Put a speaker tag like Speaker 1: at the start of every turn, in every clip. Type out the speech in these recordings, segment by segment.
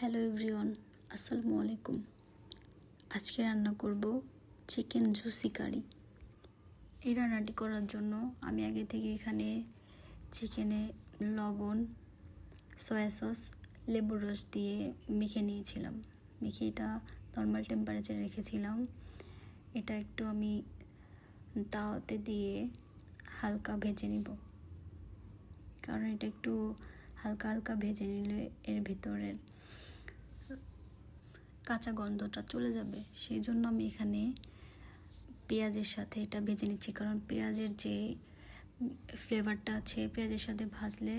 Speaker 1: Hello everyone, আসসালামু আলাইকুম। আজকে রান্না করব চিকেন জুসি কারি। এই রান্নাটি করার জন্য আমি আগে থেকে এখানে চিকেনে লবণ, সয়া সস, লেবুর রস দিয়ে মেখে নিয়েছিলাম। মেখে এটা নর্মাল টেম্পারেচারে রেখেছিলাম। এটা একটু আমি তাওয়াতে দিয়ে হালকা ভেজে নিব, কারণ এটা একটু হালকা হালকা ভেজে নিলে এর ভিতরের কাঁচা গন্ধটা চলে যাবে। সেই জন্য আমি এখানে পেঁয়াজের সাথে এটা ভেজে নিচ্ছি, কারণ পেঁয়াজের যে ফ্লেভারটা আছে পেঁয়াজের সাথে ভাজলে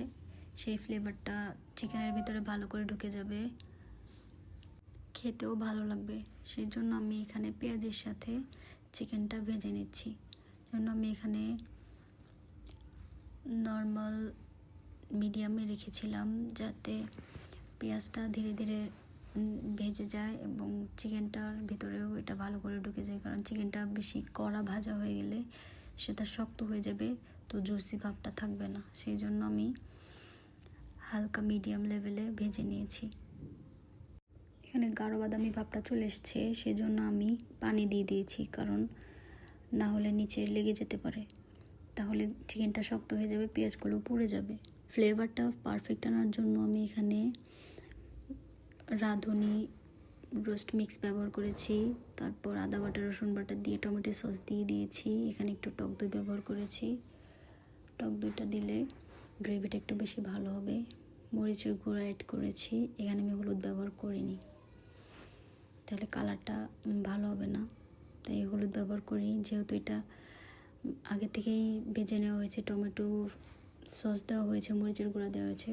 Speaker 1: সেই ফ্লেভারটা চিকেনের ভিতরে ভালো করে ঢুকে যাবে, খেতেও ভালো লাগবে। সেই জন্য আমি এখানে পেঁয়াজের সাথে চিকেনটা ভেজে নিচ্ছি। জন্য আমি এখানে নর্মাল মিডিয়ামে রেখেছিলাম, যাতে পেঁয়াজটা ধীরে ধীরে ভেজে যায় এবং চিকেনটার ভিতরেও এটা ভালো করে ঢুকে যায়। কারণ চিকেনটা বেশি কড়া ভাজা হয়ে গেলে সেটা শক্ত হয়ে যাবে, তো জুসি ভাবটা থাকবে না। সেই জন্য আমি হালকা মিডিয়াম লেভেলে ভেজে নিয়েছি। এখানে গাঢ় বাদামি ভাবটা চলে এসছে, সেই জন্য আমি পানি দিয়ে দিয়েছি, কারণ না হলে নিচে লেগে যেতে পারে, তাহলে চিকেনটা শক্ত হয়ে যাবে, পেঁয়াজগুলো পুড়ে যাবে। ফ্লেভারটা পারফেক্ট আনার জন্য আমি এখানে রাঁধুনি রোস্ট মিক্স ব্যবহার করেছি, তারপর আদা বাটা, রসুন বাটা দিয়ে টমেটো সস দিয়ে দিয়েছি। এখানে একটু টক দই ব্যবহার করেছি, টক দইটা দিলে গ্রেভিটা একটু বেশি ভালো হবে। মরিচের গুঁড়া অ্যাড করেছি, এখানে আমি হলুদ ব্যবহার করিনি, তাহলে কালারটা ভালো হবে না, তাই হলুদ ব্যবহার করিনি। যেহেতু এটা আগে থেকেই ভেজে নেওয়া হয়েছে, টমেটো সস দেওয়া হয়েছে, মরিচের গুঁড়া দেওয়া হয়েছে,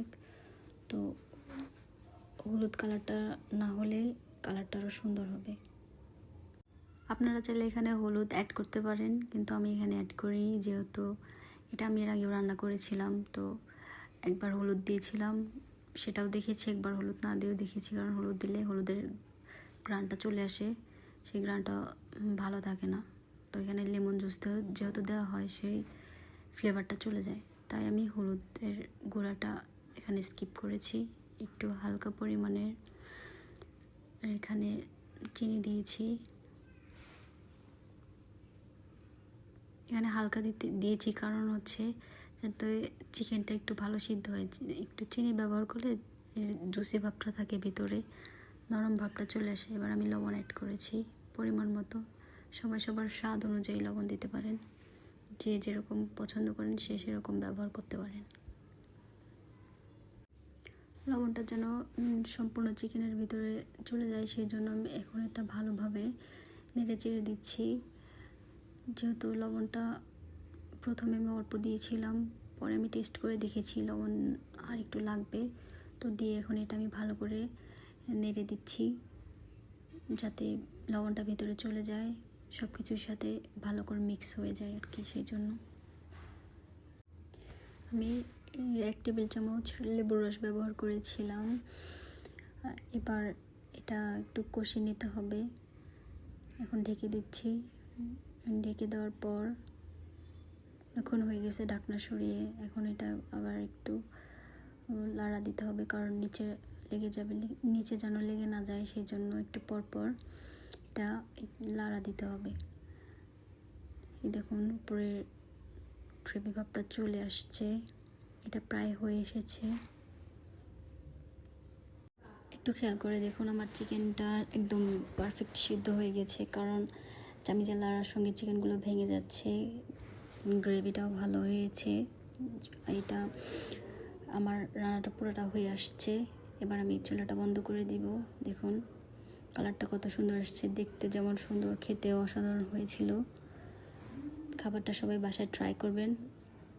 Speaker 1: তো হলুদ কালারটা না হলে কালারটা আরও সুন্দর হবে। আপনারা চাইলে এখানে হলুদ অ্যাড করতে পারেন, কিন্তু আমি এখানে অ্যাড করিনি, যেহেতু এটা আমি এর আগেও রান্না করেছিলাম। তো একবার হলুদ দিয়েছিলাম, সেটাও দেখেছি, একবার হলুদ না দিয়েও দেখেছি, কারণ হলুদ দিলে হলুদের গ্রানটা চলে আসে, সেই গ্রানটা ভালো থাকে না। তো এখানে লেমন জুস যেহেতু দেওয়া হয়, সেই ফ্লেভারটা চলে যায়, তাই আমি হলুদের গুঁড়াটা এখানে স্কিপ করেছি। একটু হালকা পরিমাণের এখানে চিনি দিয়েছি, এখানে হালকা দিয়েছি কারণ হচ্ছে যাতে চিকেনটা একটু ভালো সিদ্ধ হয়। একটু চিনি ব্যবহার করলে জুসি ভাবটা থাকে ভিতরে, নরম ভাবটা চলে আসে। এবার আমি লবণ অ্যাড করেছি পরিমাণ মতো। সবাই সবার স্বাদ অনুযায়ী লবণ দিতে পারেন, যে যেরকম পছন্দ করেন সে সেরকম ব্যবহার করতে পারেন। লবণটা যেন সম্পূর্ণ চিকেনের ভিতরে চলে যায়, সেই জন্য আমি এখন এটা ভালোভাবে নেড়ে চেড়ে দিচ্ছি। যেহেতু লবণটা প্রথমে আমি অল্প দিয়েছিলাম, পরে আমি টেস্ট করে দেখেছি লবণ আর একটু লাগবে, তো দিয়ে এখন এটা আমি ভালো করে নেড়ে দিচ্ছি, যাতে লবণটা ভিতরে চলে যায়, সব কিছুর সাথে ভালো করে মিক্স হয়ে যায় আর কি। সেই জন্য আমি 1 টেবিল চামচ লেবুর রস ব্যবহার করেছিলাম। এবার এটা একটু কষিয়ে নিতে হবে। এখন ঢেকে দিচ্ছি, ঢেকে দেওয়ার পর এখন হয়ে গেছে, ঢাকনা সরিয়ে এখন এটা আবার একটু লাড়া দিতে হবে, কারণ নিচে লেগে যাবে, নিচে যেন লেগে না যায়, সেই জন্য একটু পর পর এটা লাড়া দিতে হবে। এই দেখুন উপরে গ্রেভি ভাবটা চলে আসছে, এটা প্রায় হয়ে এসেছে। একটু খেয়াল করে দেখুন আমার চিকেনটা একদম পারফেক্ট সিদ্ধ হয়ে গেছে, কারণ চামিচে লাড়ার সঙ্গে চিকেনগুলো ভেঙে যাচ্ছে, গ্রেভিটাও ভালো হয়েছে। এটা আমার রান্নাটা পুরোটা হয়ে আসছে। এবার আমি চুলাটা বন্ধ করে দিব। দেখুন কালারটা কত সুন্দর আসছে, দেখতে যেমন সুন্দর, খেতেও অসাধারণ হয়েছিল। খাবারটা সবাই বাসায় ট্রাই করবেন।